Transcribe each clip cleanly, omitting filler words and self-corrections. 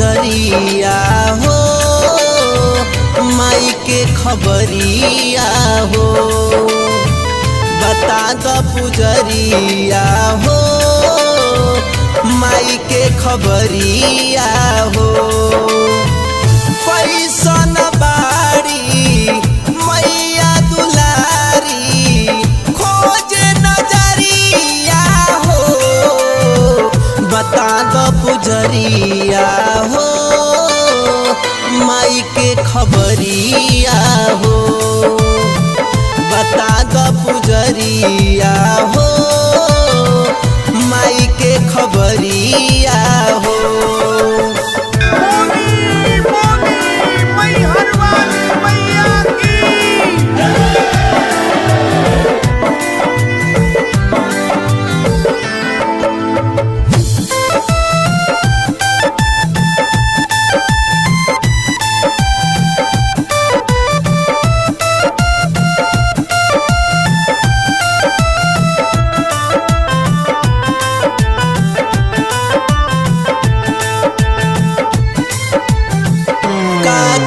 पुजरिया हो, माई के खबरिया हो। बता दो पुजरिया हो, माई के खबरिया हो। पैसन बाड़ी मैया दुलारी, खोजे नजरिया हो। बता दो पुजरिया हो, माई के खबरिया हो। बता दो पुजरिया हो, माई के खबरिया हो।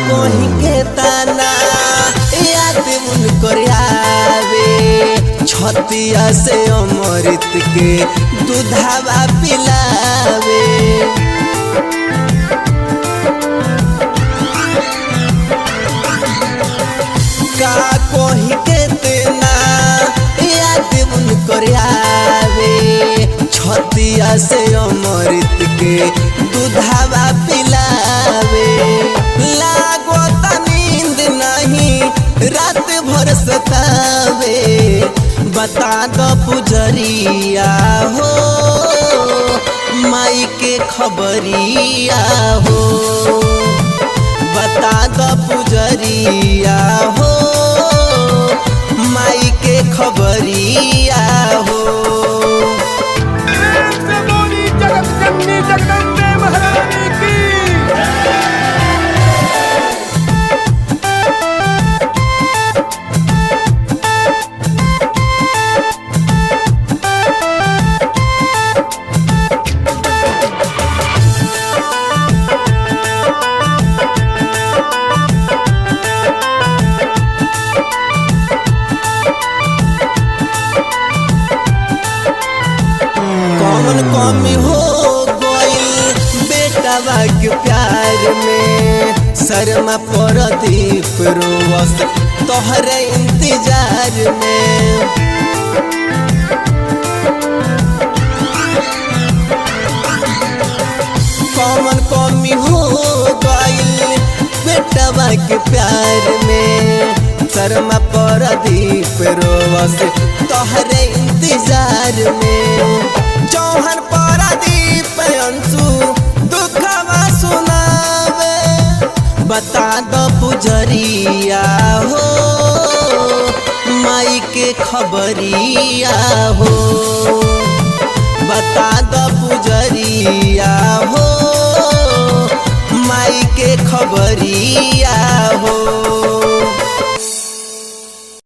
कोही के ताना याद उनकर आवे, छतिया से अमृत के दूधावा पिलावे। का कोही के ताना याद उनकर आवे, छतिया से अमृत के दूधावा पिलावे। लागो त नींद नहीं रात भर सतावे। बता दो पुजरिया हो, माई के खबरिया हो। बता दो पुजरिया हो, माई के खबरिया हो। जगदम्बे महारानी की। कौन कमी हो गइल बेटवा के प्यार में, शर्मा प्रदीप रोवस तोहरे इंतजार में। कौन कमी हो गइल बेटवा के प्यार में, शर्मा प्रदीप रोवस तोहरे इंतजार में। चौहान प्रदीप अंशु दुखवा सुनावे। बता दो पुजरिया हो, माई के खबरिया हो। बता दो पुजरिया हो, माई के खबरिया हो।